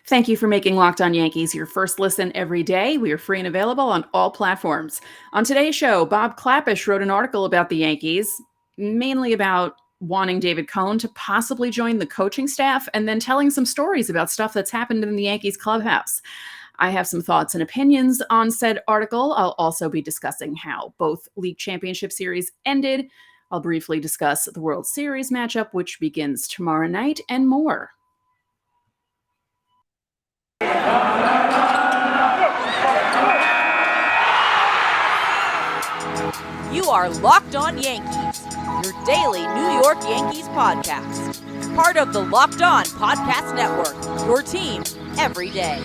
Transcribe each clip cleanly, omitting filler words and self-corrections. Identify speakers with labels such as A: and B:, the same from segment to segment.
A: Thank you for making Locked On Yankees your first listen every day. We are free and available on all platforms. On today's show, Bob Klapisch wrote an article about the Yankees, mainly about wanting David Cone to possibly join the coaching staff and then telling some stories about stuff that's happened in the Yankees clubhouse. I have some thoughts and opinions on said article. I'll also be discussing how both league championship series ended. I'll briefly discuss the World Series matchup, which begins tomorrow night, and more.
B: You are Locked On Yankees, your daily New York Yankees podcast. Part of the Locked On Podcast Network, your team every day.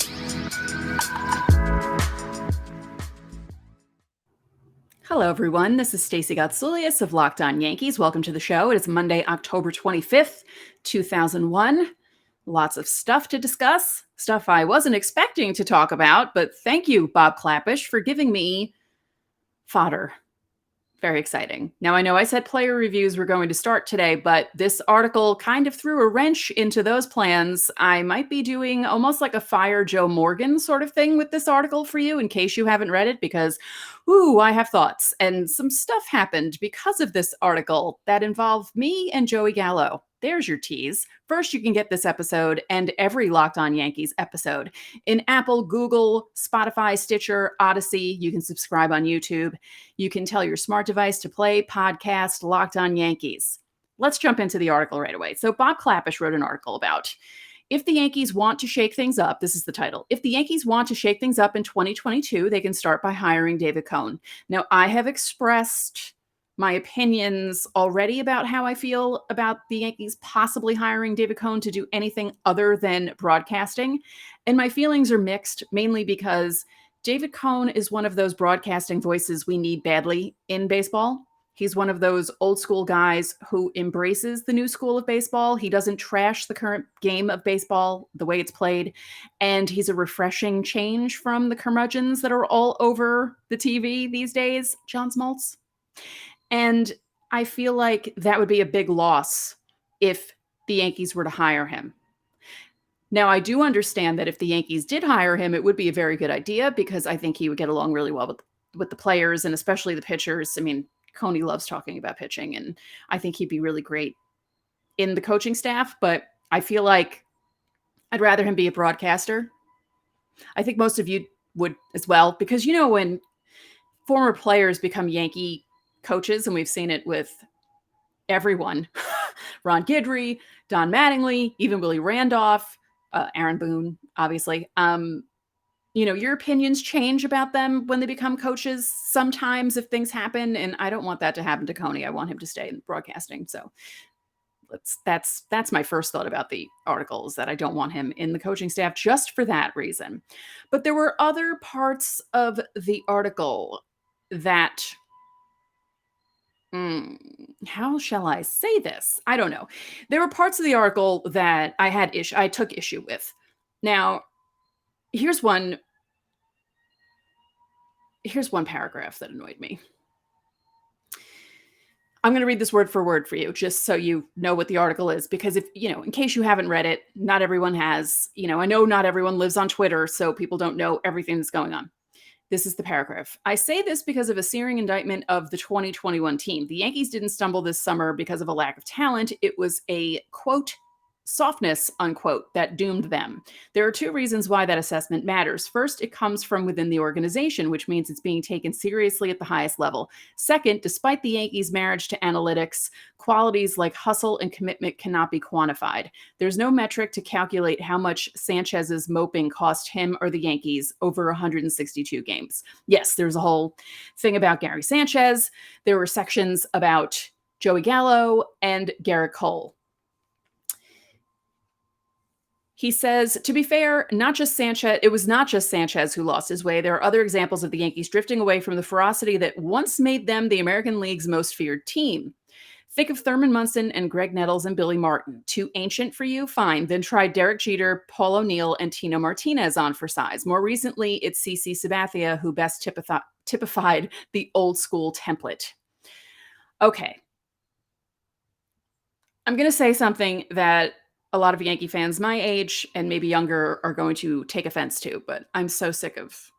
A: Hello, everyone. This is Stacey of Locked On Yankees. Welcome to the show. It is Monday, October 25th, 2001. Lots of stuff to discuss, stuff I wasn't expecting to talk about, but thank you, Bob Klapisch, for giving me fodder. Very exciting. Now, I know I said player reviews were going to start today, but this article kind of threw a wrench into those plans. I might be doing almost like a Fire Joe Morgan sort of thing with this article for you in case you haven't read it, because, I have thoughts. And some stuff happened because of this article that involved me and Joey Gallo. There's your tease. First, you can get this episode and every Locked On Yankees episode in Apple, Google, Spotify, Stitcher, Odyssey. You can subscribe on YouTube. You can tell your smart device to play podcast Locked On Yankees. Let's jump into the article right away. So Bob Klapisch wrote an article about if the Yankees want to shake things up. This is the title. If the Yankees want to shake things up in 2022, they can start by hiring David Cone. Now, I have expressed my opinions already about how I feel about the Yankees possibly hiring David Cone to do anything other than broadcasting. And my feelings are mixed, mainly because David Cone is one of those broadcasting voices we need badly in baseball. He's one of those old school guys who embraces the new school of baseball. He doesn't trash the current game of baseball, the way it's played. And he's a refreshing change from the curmudgeons that are all over the TV these days, John Smoltz. And I feel like that would be a big loss if the Yankees were to hire him. Now, I do understand that if the Yankees did hire him, it would be a very good idea because I think he would get along really well with the players and especially the pitchers. I mean, Coney loves talking about pitching, and I think he'd be really great in the coaching staff. But I feel like I'd rather him be a broadcaster. I think most of you would as well, because, when former players become Yankee coaches, and we've seen it with everyone, Ron Guidry, Don Mattingly, even Willie Randolph, Aaron Boone, obviously. Your opinions change about them when they become coaches sometimes if things happen, and I don't want that to happen to Coney. I want him to stay in broadcasting. So that's my first thought about the article, is that I don't want him in the coaching staff just for that reason. But there were other parts of the article that how shall I say this? I don't know. There were parts of the article that I took issue with. Now, here's one paragraph that annoyed me. I'm going to read this word for word for you, just so you know what the article is, because if, in case you haven't read it, not everyone has, I know not everyone lives on Twitter, so people don't know everything that's going on. This is the paragraph. I say this because of a searing indictment of the 2021 team. The Yankees didn't stumble this summer because of a lack of talent. It was a, quote, softness, unquote, that doomed them. There are two reasons why that assessment matters. First, it comes from within the organization, which means it's being taken seriously at the highest level. Second, despite the Yankees' marriage to analytics, qualities like hustle and commitment cannot be quantified. There's no metric to calculate how much Sanchez's moping cost him or the Yankees over 162 games. Yes, there's a whole thing about Gary Sanchez. There were sections about Joey Gallo and Gerrit Cole. He says, to be fair, it was not just Sanchez who lost his way. There are other examples of the Yankees drifting away from the ferocity that once made them the American League's most feared team. Think of Thurman Munson and Greg Nettles and Billy Martin. Too ancient for you? Fine. Then try Derek Jeter, Paul O'Neill, and Tino Martinez on for size. More recently, it's CC Sabathia who best typified the old school template. Okay. I'm going to say something that a lot of Yankee fans my age and maybe younger are going to take offense to, but I'm so sick of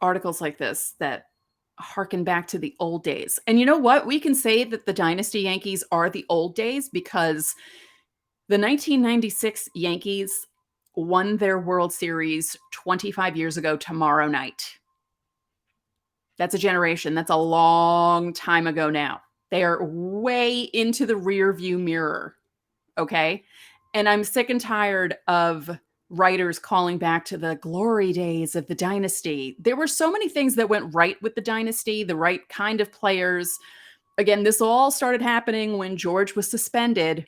A: articles like this that harken back to the old days. And you know what? We can say that the Dynasty Yankees are the old days because the 1996 Yankees won their World Series 25 years ago tomorrow night. That's a generation. That's a long time ago now. They are way into the rear view mirror. Okay. And I'm sick and tired of writers calling back to the glory days of the dynasty. There were so many things that went right with the dynasty, the right kind of players. Again, this all started happening when George was suspended.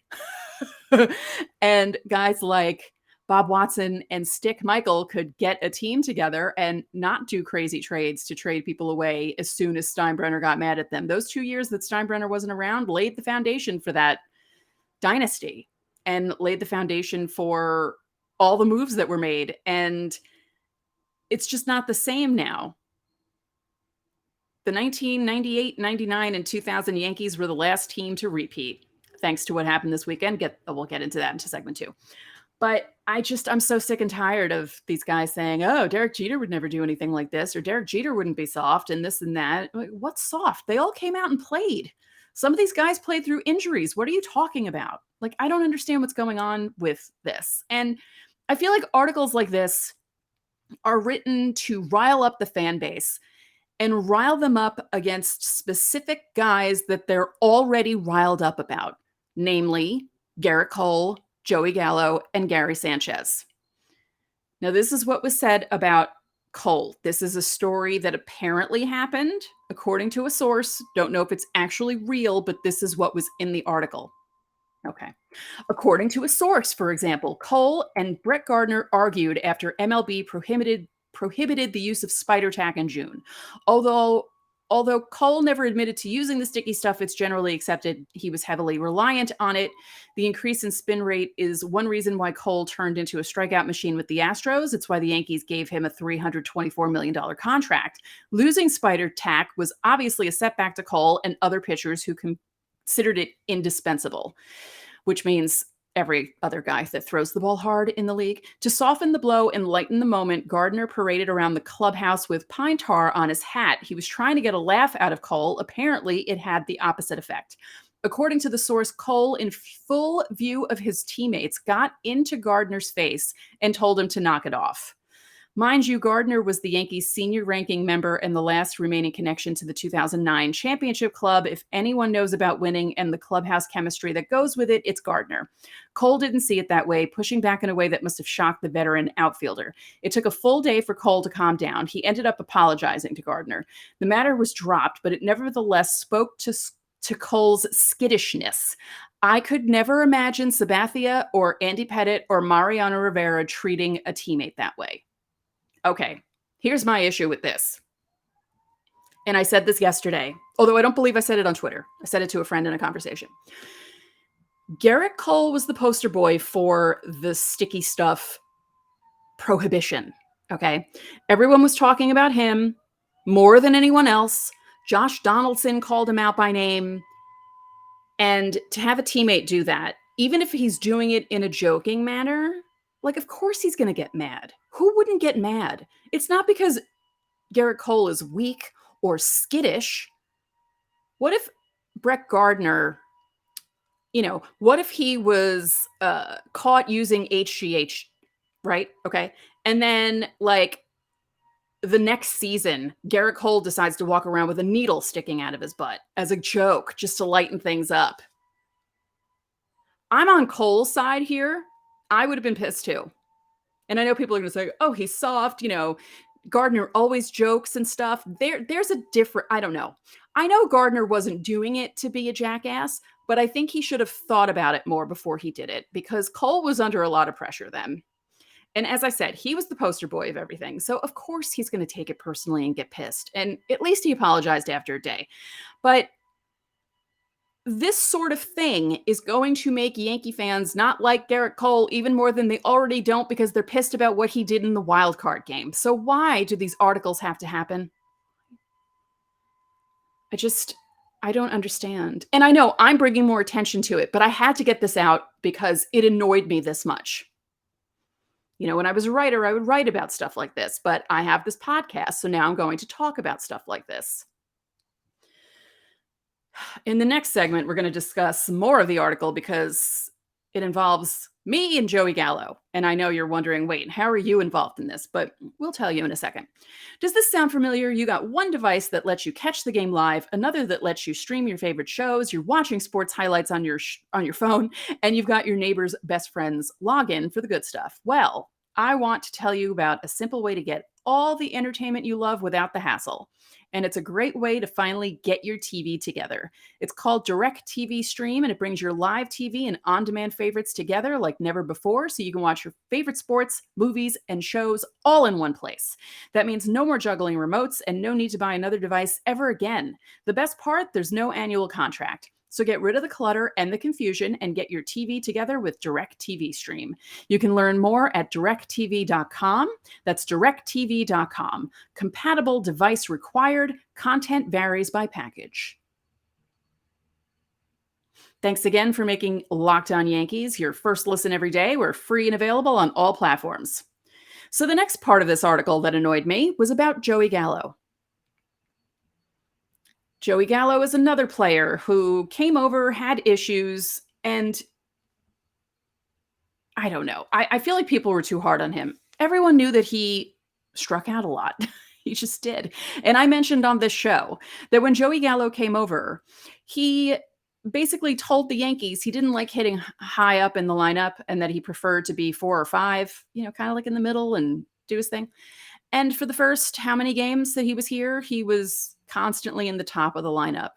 A: And guys like Bob Watson and Stick Michael could get a team together and not do crazy trades to trade people away as soon as Steinbrenner got mad at them. Those 2 years that Steinbrenner wasn't around laid the foundation for that dynasty and laid the foundation for all the moves that were made. And it's just not the same now. The 1998, 99, and 2000 Yankees were the last team to repeat, thanks to what happened this weekend. We'll get into that into segment 2. But I'm so sick and tired of these guys saying, oh, Derek Jeter would never do anything like this, or Derek Jeter wouldn't be soft and this and that. Like, what's soft? They all came out and played. Some of these guys played through injuries. What are you talking about? Like, I don't understand what's going on with this. And I feel like articles like this are written to rile up the fan base and rile them up against specific guys that they're already riled up about, namely Gerrit Cole, Joey Gallo, and Gary Sanchez. Now, this is what was said about Cole. This is a story that apparently happened, according to a source. Don't know if it's actually real, but this is what was in the article. Okay. According to a source, for example, Cole and Brett Gardner argued after MLB prohibited the use of spider tack in June. Although Cole never admitted to using the sticky stuff, it's generally accepted he was heavily reliant on it. The increase in spin rate is one reason why Cole turned into a strikeout machine with the Astros. It's why the Yankees gave him a $324 million contract. Losing spider tack was obviously a setback to Cole and other pitchers who considered it indispensable, which means every other guy that throws the ball hard in the league. To soften the blow and lighten the moment, Gardner paraded around the clubhouse with pine tar on his hat. He was trying to get a laugh out of Cole. Apparently, it had the opposite effect. According to the source, Cole, in full view of his teammates, got into Gardner's face and told him to knock it off. Mind you, Gardner was the Yankees' senior ranking member and the last remaining connection to the 2009 championship club. If anyone knows about winning and the clubhouse chemistry that goes with it, it's Gardner. Cole didn't see it that way, pushing back in a way that must have shocked the veteran outfielder. It took a full day for Cole to calm down. He ended up apologizing to Gardner. The matter was dropped, but it nevertheless spoke to Cole's skittishness. I could never imagine Sabathia or Andy Pettitte or Mariano Rivera treating a teammate that way. Okay, here's my issue with this. And I said this yesterday, although I don't believe I said it on Twitter. I said it to a friend in a conversation. Gerrit Cole was the poster boy for the sticky stuff prohibition, okay? Everyone was talking about him more than anyone else. Josh Donaldson called him out by name. And to have a teammate do that, even if he's doing it in a joking manner, like, of course he's going to get mad. Who wouldn't get mad? It's not because Gerrit Cole is weak or skittish. What if Brett Gardner, what if he was caught using HGH, right? Okay. And then, like, the next season, Gerrit Cole decides to walk around with a needle sticking out of his butt as a joke, just to lighten things up. I'm on Cole's side here. I would have been pissed too. And I know people are going to say, oh, he's soft. Gardner always jokes and stuff. There's a different, I don't know. I know Gardner wasn't doing it to be a jackass, but I think he should have thought about it more before he did it, because Cole was under a lot of pressure then. And as I said, he was the poster boy of everything. So of course he's going to take it personally and get pissed. And at least he apologized after a day. But this sort of thing is going to make Yankee fans not like Gerrit Cole even more than they already don't, because they're pissed about what he did in the wild card game. So why do these articles have to happen? I don't understand. And I know I'm bringing more attention to it, but I had to get this out because it annoyed me this much. You know, when I was a writer, I would write about stuff like this, but I have this podcast, so now I'm going to talk about stuff like this. In the next segment, we're going to discuss more of the article because it involves me and Joey Gallo. And I know you're wondering, wait, how are you involved in this? But we'll tell you in a second. Does this sound familiar? You got one device that lets you catch the game live, another that lets you stream your favorite shows, you're watching sports highlights on your phone, and you've got your neighbor's best friend's login for the good stuff. Well, I want to tell you about a simple way to get all the entertainment you love without the hassle. And it's a great way to finally get your TV together. It's called Directv Stream, and it brings your live TV and on-demand favorites together like never before, so you can watch your favorite sports, movies, and shows all in one place. That means no more juggling remotes and no need to buy another device ever again. The best part, there's no annual contract. So get rid of the clutter and the confusion and get your TV together with Directv Stream. You can learn more at directv.com. That's directv.com. Compatible device required. Content varies by package. Thanks again for making Locked On Yankees your first listen every day. We're free and available on all platforms. So the next part of this article that annoyed me was about Joey Gallo. Joey Gallo is another player who came over, had issues, and I don't know. I feel like people were too hard on him. Everyone knew that he struck out a lot. He just did. And I mentioned on this show that when Joey Gallo came over, he basically told the Yankees he didn't like hitting high up in the lineup and that he preferred to be 4 or 5, kind of like in the middle and do his thing. And for the first how many games that he was here, he was constantly in the top of the lineup.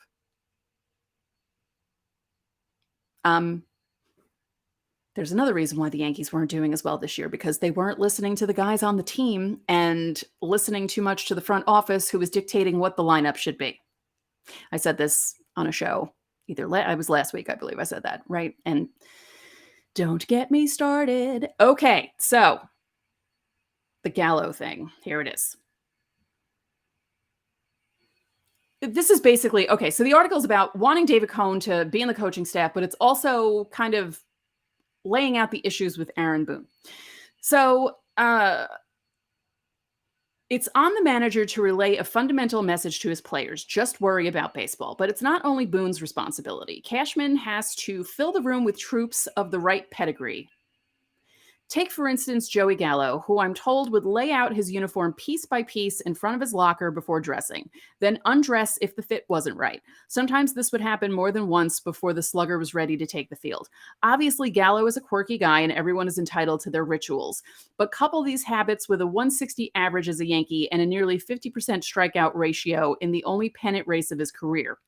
A: There's another reason why the Yankees weren't doing as well this year, because they weren't listening to the guys on the team and listening too much to the front office who was dictating what the lineup should be. I said this on a show. I was last week, I believe I said that, right? And don't get me started. Okay, so the Gallo thing. Here it is. This is basically, okay, so the article is about wanting David Cohn to be in the coaching staff, but it's also kind of laying out the issues with Aaron Boone. So it's on the manager to relay a fundamental message to his players. Just worry about baseball. But it's not only Boone's responsibility. Cashman has to fill the room with troops of the right pedigree. Take, for instance, Joey Gallo, who I'm told would lay out his uniform piece by piece in front of his locker before dressing, then undress if the fit wasn't right. Sometimes this would happen more than once before the slugger was ready to take the field. Obviously, Gallo is a quirky guy and everyone is entitled to their rituals. But couple these habits with a 160 average as a Yankee and a nearly 50% strikeout ratio in the only pennant race of his career.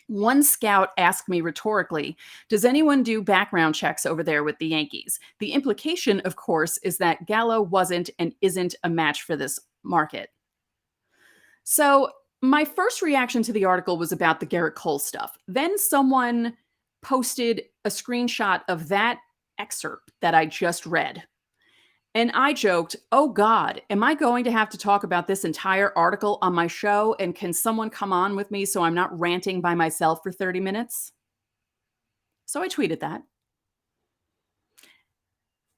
A: One scout asked me rhetorically, does anyone do background checks over there with the Yankees? The implication, of course, is that Gallo wasn't and isn't a match for this market. So my first reaction to the article was about the Gerrit Cole stuff. Then someone posted a screenshot of that excerpt that I just read. And I joked, oh God, am I going to have to talk about this entire article on my show? And can someone come on with me so I'm not ranting by myself for 30 minutes? So I tweeted that.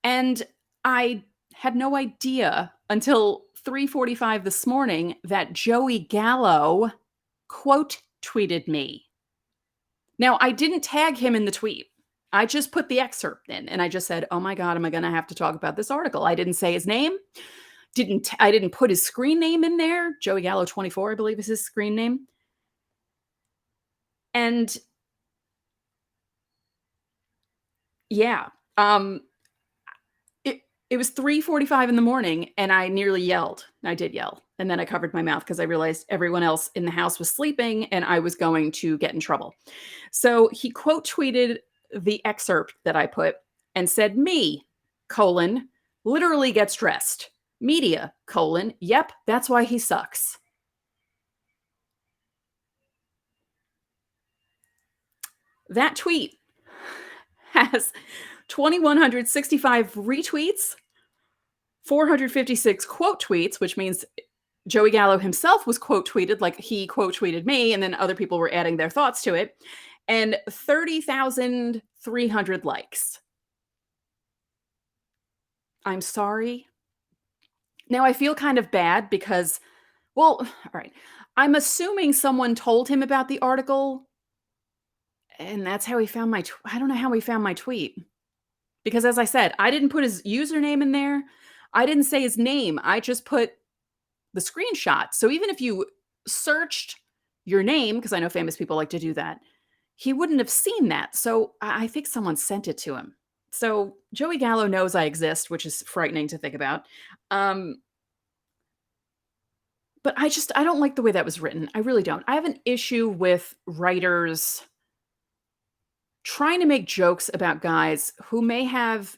A: And I had no idea until 3:45 this morning that Joey Gallo quote tweeted me. Now, I didn't tag him in the tweet. I just put the excerpt in and I just said, oh my God, am I going to have to talk about this article? I didn't say his name. I didn't put his screen name in there. Joey Gallo 24, I believe is his screen name. And yeah, it was 3:45 in the morning and I nearly yelled. I did yell. And then I covered my mouth because I realized everyone else in the house was sleeping and I was going to get in trouble. So he quote tweeted the excerpt that I put and said, me, literally gets dressed. Media, yep, that's why he sucks. That tweet has 2,165 retweets, 456 quote tweets, which means Joey Gallo himself was quote tweeted, like he quote tweeted me, and then other people were adding their thoughts to it, and 30,300 likes. I'm sorry. Now I feel kind of bad because, well, all right. I'm assuming someone told him about the article, and that's how he found my I don't know how he found my tweet. Because as I said, I didn't put his username in there. I didn't say his name. I just put the screenshot. So even if you searched your name, because I know famous people like to do that, he wouldn't have seen that. So I think someone sent it to him. So Joey Gallo knows I exist, which is frightening to think about. But I don't like the way that was written. I really don't. I have an issue with writers trying to make jokes about guys who may have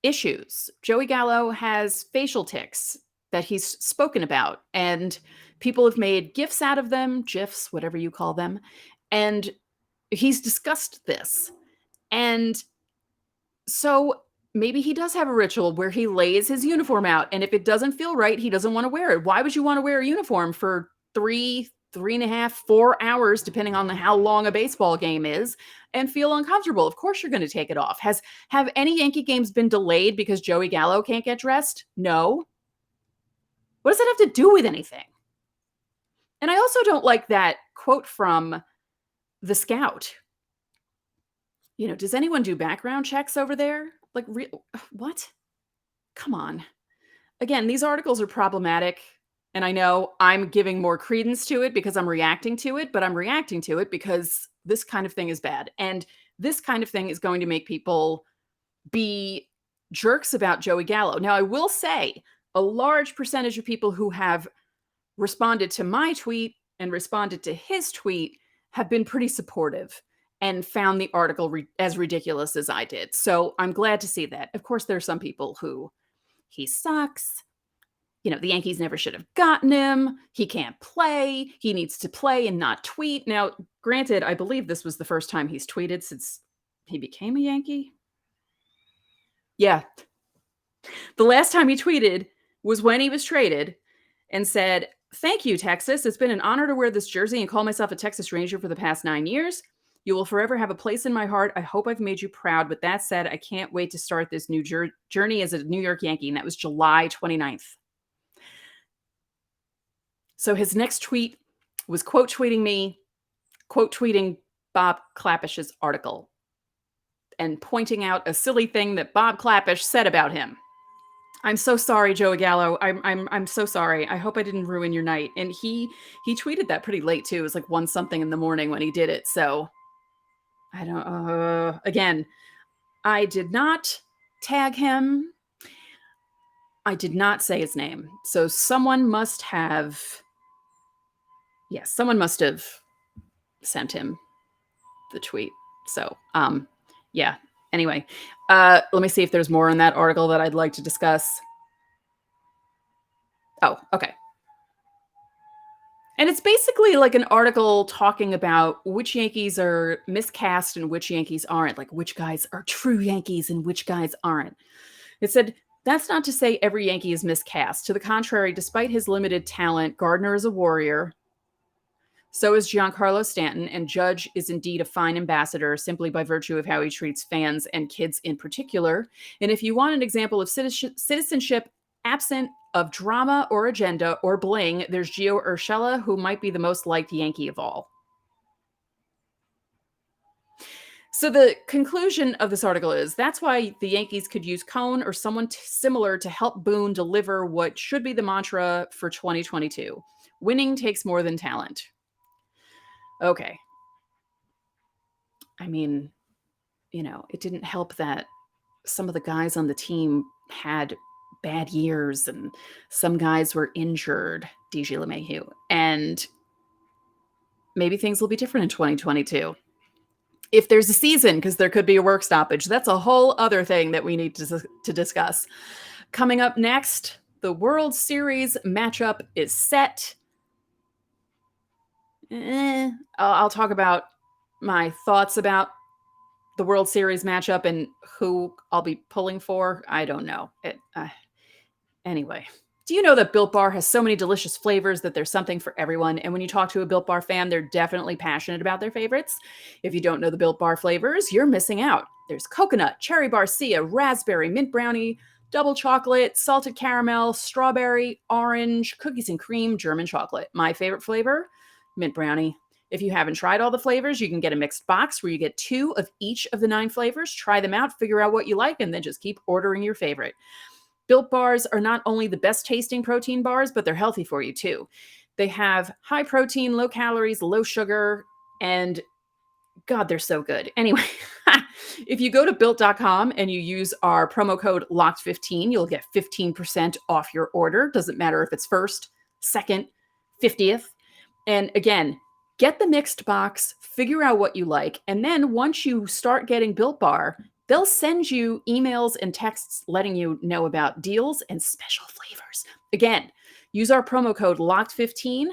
A: issues. Joey Gallo has facial tics that he's spoken about, and people have made GIFs out of them, GIFs, whatever you call them, and he's discussed this. And so maybe he does have a ritual where he lays his uniform out, and if it doesn't feel right, he doesn't want to wear it. Why would you want to wear a uniform for 3.5, 4 hours, depending on how long a baseball game is, and feel uncomfortable? Of course you're going to take it off. Have any Yankee games been delayed because Joey Gallo can't get dressed? No. What does that have to do with anything? And I also don't like that quote from the scout. You know, does anyone do background checks over there? Like, what? Come on. Again, these articles are problematic. And I know I'm giving more credence to it because I'm reacting to it, but I'm reacting to it because this kind of thing is bad. And this kind of thing is going to make people be jerks about Joey Gallo. Now, I will say a large percentage of people who have responded to my tweet and responded to his tweet have been pretty supportive and found the article as ridiculous as I did. So I'm glad to see that. Of course, there are some people who, he sucks. You know, the Yankees never should have gotten him. He can't play. He needs to play and not tweet. Now, granted, I believe this was the first time he's tweeted since he became a Yankee. Yeah. The last time he tweeted was when he was traded and said, "Thank you, Texas. It's been an honor to wear this jersey and call myself a Texas Ranger for the past 9 years. You will forever have a place in my heart. I hope I've made you proud. With that said, I can't wait to start this new journey as a New York Yankee." And that was July 29th. So his next tweet was quote tweeting me, quote tweeting Bob Klapisch's article, and pointing out a silly thing that Bob Klapisch said about him. I'm so sorry, Joey Gallo. I'm so sorry. I hope I didn't ruin your night. And he tweeted that pretty late too. It was like 1 something in the morning when he did it. So I don't. Again, I did not tag him. I did not say his name. So someone must have. Yes, someone must have sent him the tweet. So yeah. Anyway, let me see if there's more in that article that I'd like to discuss. Oh, okay. And it's basically like an article talking about which Yankees are miscast and which Yankees aren't, like which guys are true Yankees and which guys aren't. It said, "That's not to say every Yankee is miscast. To the contrary, despite his limited talent, Gardner is a warrior. So is Giancarlo Stanton, and Judge is indeed a fine ambassador simply by virtue of how he treats fans and kids in particular. And if you want an example of citizenship absent of drama or agenda or bling, there's Gio Urshela, who might be the most liked Yankee of all." So the conclusion of this article is that's why the Yankees could use Cone or someone similar to help Boone deliver what should be the mantra for 2022. Winning takes more than talent. Okay. I mean, you know, it didn't help that some of the guys on the team had bad years and some guys were injured, DJ LeMahieu, and maybe things will be different in 2022. If there's a season, because there could be a work stoppage. That's a whole other thing that we need to discuss. Coming up next, the World Series matchup is set. I'll talk about my thoughts about the World Series matchup and who I'll be pulling for. I don't know. Anyway, Do you know that Built Bar has so many delicious flavors that there's something for everyone? And when you talk to a Built Bar fan, they're definitely passionate about their favorites. If you don't know the Built Bar flavors, you're missing out. There's coconut, cherry barcia, raspberry, mint brownie, double chocolate, salted caramel, strawberry, orange, cookies and cream, German chocolate. My favorite flavor, mint brownie. If you haven't tried all the flavors, you can get a mixed box where you get 2 of each of the 9 flavors. Try them out, figure out what you like, and then just keep ordering your favorite. Built bars are not only the best tasting protein bars, but they're healthy for you too. They have high protein, low calories, low sugar, and God, they're so good. Anyway, if you go to built.com and you use our promo code LOCKED15, you'll get 15% off your order. Doesn't matter if it's first, second, 50th. And again, get the mixed box, figure out what you like. And then once you start getting Built Bar, they'll send you emails and texts letting you know about deals and special flavors. Again, use our promo code LOCKED15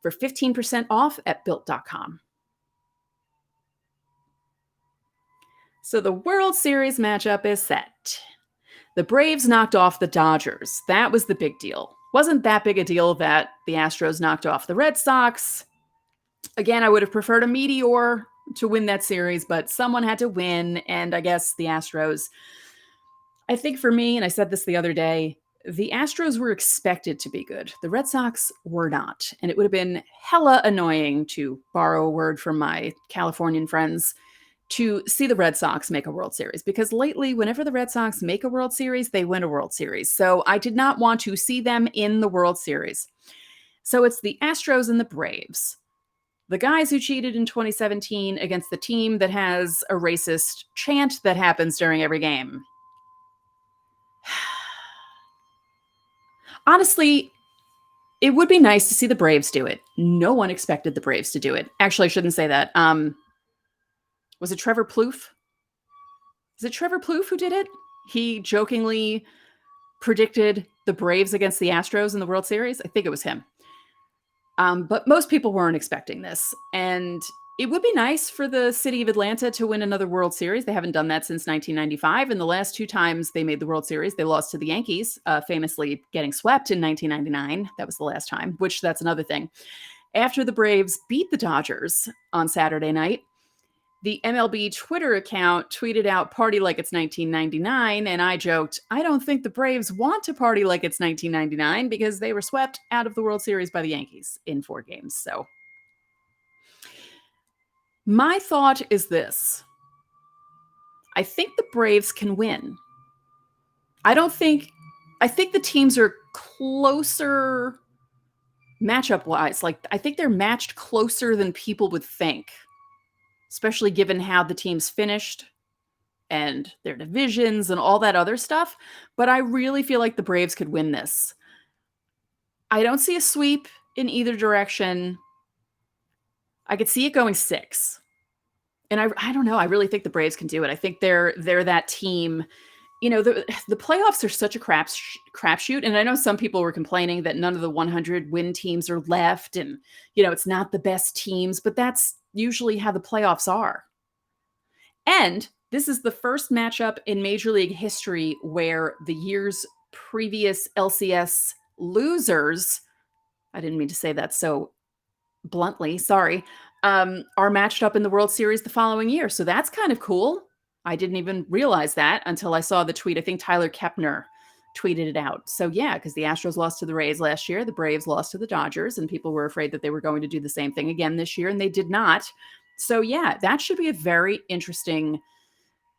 A: for 15% off at built.com. So the World Series matchup is set. The Braves knocked off the Dodgers. That was the big deal. Wasn't that big a deal that the Astros knocked off the Red Sox. Again, I would have preferred a meteor to win that series, but someone had to win, and I guess the Astros. I think for me, and I said this the other day, the Astros were expected to be good. The Red Sox were not, and it would have been hella annoying, to borrow a word from my Californian friends, to see the Red Sox make a World Series, because lately, whenever the Red Sox make a World Series, they win a World Series. So I did not want to see them in the World Series. So it's the Astros and the Braves. The guys who cheated in 2017 against the team that has a racist chant that happens during every game. Honestly, it would be nice to see the Braves do it. No one expected the Braves to do it. Actually, I shouldn't say that. Was it Trevor Plouffe? Is it Trevor Plouffe who did it? He jokingly predicted the Braves against the Astros in the World Series. I think it was him. But most people weren't expecting this. And it would be nice for the city of Atlanta to win another World Series. They haven't done that since 1995. And the last 2 times they made the World Series, they lost to the Yankees, famously getting swept in 1999. That was the last time, which that's another thing. After the Braves beat the Dodgers on Saturday night, the MLB Twitter account tweeted out, "Party like it's 1999," and I joked, I don't think the Braves want to party like it's 1999 because they were swept out of the World Series by the Yankees in 4 games. So my thought is this. I think the Braves can win. I think the teams are closer matchup-wise. Like, I think they're matched closer than people would think, especially given how the teams finished and their divisions and all that other stuff. But I really feel like the Braves could win this. I don't see a sweep in either direction. I could see it going 6. And I don't know. I really think the Braves can do it. I think they're that team. You know, the playoffs are such a crapshoot. And I know some people were complaining that none of the 100 win teams are left. And, you know, it's not the best teams, but that's usually how the playoffs are. And this is the first matchup in Major League history where the year's previous LCS losers, I didn't mean to say that so bluntly, sorry, are matched up in the World Series the following year. So that's kind of cool. I didn't even realize that until I saw the tweet. I think Tyler Kepner tweeted it out. So yeah, because the Astros lost to the Rays last year, the Braves lost to the Dodgers, and people were afraid that they were going to do the same thing again this year, and they did not. So yeah, that should be a very interesting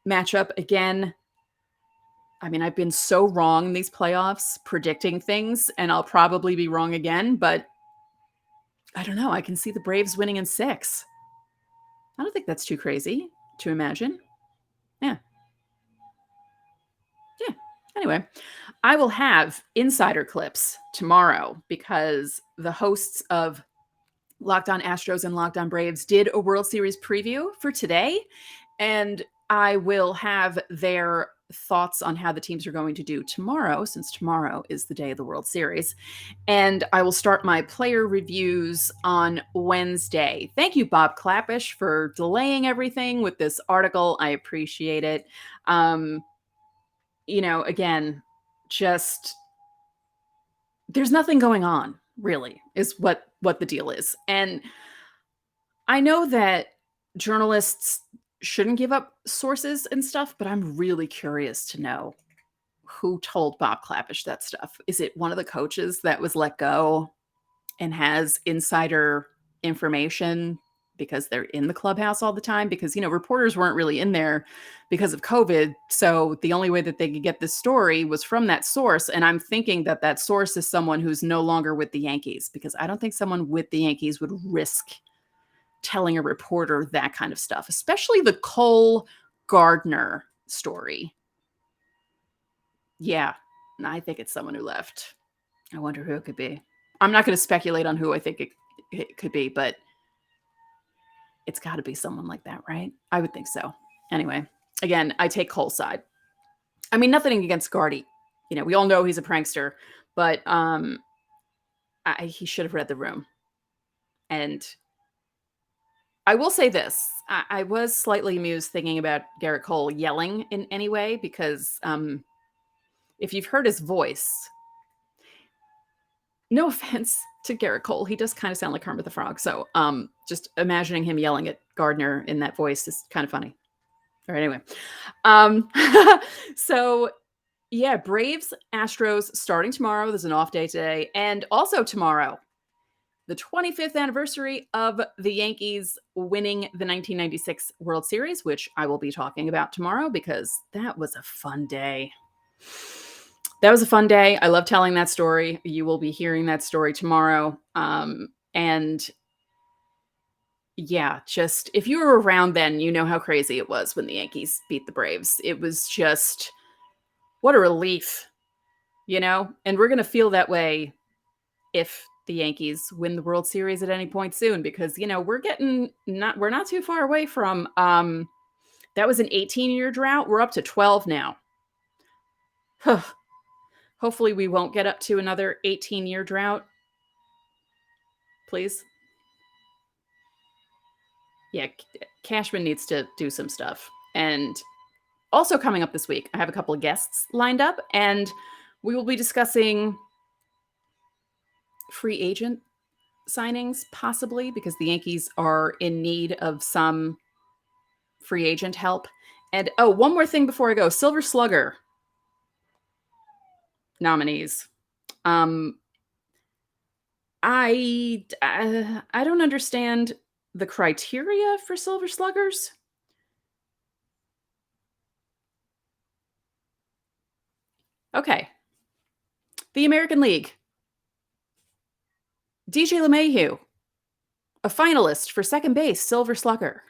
A: matchup. Again, I mean, I've been so wrong in these playoffs predicting things, and I'll probably be wrong again, but I don't know. I can see the Braves winning in 6. I don't think that's too crazy to imagine. Yeah. Anyway, I will have insider clips tomorrow because the hosts of Locked On Astros and Locked On Braves did a World Series preview for today, and I will have their thoughts on how the teams are going to do tomorrow, since tomorrow is the day of the World Series. And I will start my player reviews on Wednesday. Thank you, Bob Klapisch, for delaying everything with this article. I appreciate it. You know, again, just there's nothing going on, really, is what the deal is. And I know that journalists shouldn't give up sources and stuff, but I'm really curious to know who told Bob Klapisch that stuff. Is it one of the coaches that was let go and has insider information because they're in the clubhouse all the time? Because, reporters weren't really in there because of COVID. So the only way that they could get this story was from that source. And I'm thinking that that source is someone who's no longer with the Yankees, because I don't think someone with the Yankees would risk telling a reporter that kind of stuff, especially the Cole Gardner story. Yeah, I think it's someone who left. I wonder who it could be. I'm not going to speculate on who I think it could be, but it's got to be someone like that, right? I would think so. Anyway, again, I take Cole's side. I mean, nothing against Gardy. We all know he's a prankster, but he should have read the room. And I will say this. I was slightly amused thinking about Gerrit Cole yelling in any way, because if you've heard his voice, no offense to Gerrit Cole, he does kind of sound like Kermit the Frog. So just imagining him yelling at Gardner in that voice is kind of funny. All right, anyway. So, yeah, Braves, Astros starting tomorrow. There's an off day today. And also tomorrow, the 25th anniversary of the Yankees winning the 1996 World Series, which I will be talking about tomorrow because that was a fun day. That was a fun day. I love telling that story. You will be hearing that story tomorrow. And yeah, just if you were around then, you know how crazy it was when the Yankees beat the Braves. It was just, what a relief, and we're going to feel that way if the Yankees win the World Series at any point soon, because, we're not too far away from, that was an 18-year drought. We're up to 12 now. Hopefully we won't get up to another 18-year drought. Please. Yeah, Cashman needs to do some stuff. And also coming up this week, I have a couple of guests lined up, and we will be discussing free agent signings, possibly, because the Yankees are in need of some free agent help. And one more thing before I go. Silver Slugger nominees. I don't understand the criteria for Silver Sluggers. Okay. The American League. DJ LeMahieu, a finalist for second base, Silver Slugger.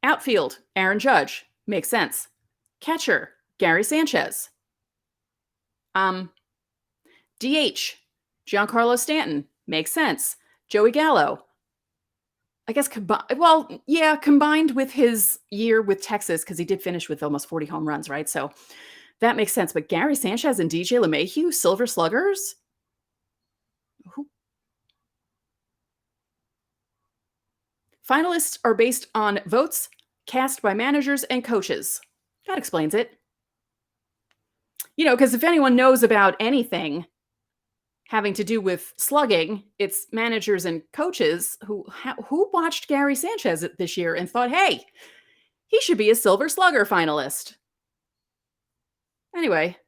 A: Outfield, Aaron Judge, makes sense. Catcher, Gary Sanchez. DH, Giancarlo Stanton, makes sense. Joey Gallo. I guess combined with his year with Texas, because he did finish with almost 40 home runs, right? So that makes sense. But Gary Sanchez and DJ LeMahieu, Silver Sluggers? Finalists are based on votes cast by managers and coaches. That explains it. Because if anyone knows about anything having to do with slugging, it's managers and coaches who watched Gary Sanchez this year and thought, hey, he should be a Silver Slugger finalist. Anyway,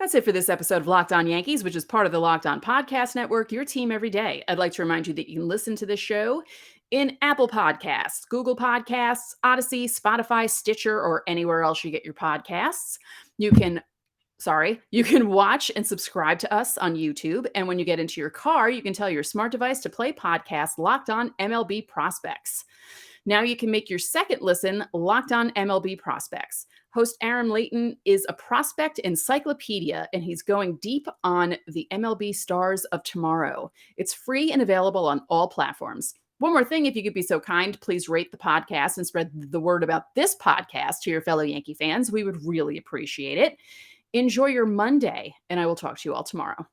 A: that's it for this episode of Locked On Yankees, which is part of the Locked On Podcast Network, your team every day. I'd like to remind you that you can listen to this show in Apple Podcasts, Google Podcasts, Odyssey, Spotify, Stitcher, or anywhere else you get your podcasts. You can watch and subscribe to us on YouTube. And when you get into your car, you can tell your smart device to play podcast Locked On MLB Prospects. Now you can make your second listen Locked On MLB Prospects. Host Aaron Layton is a prospect encyclopedia, and he's going deep on the MLB stars of tomorrow. It's free and available on all platforms. One more thing, if you could be so kind, please rate the podcast and spread the word about this podcast to your fellow Yankee fans. We would really appreciate it. Enjoy your Monday, and I will talk to you all tomorrow.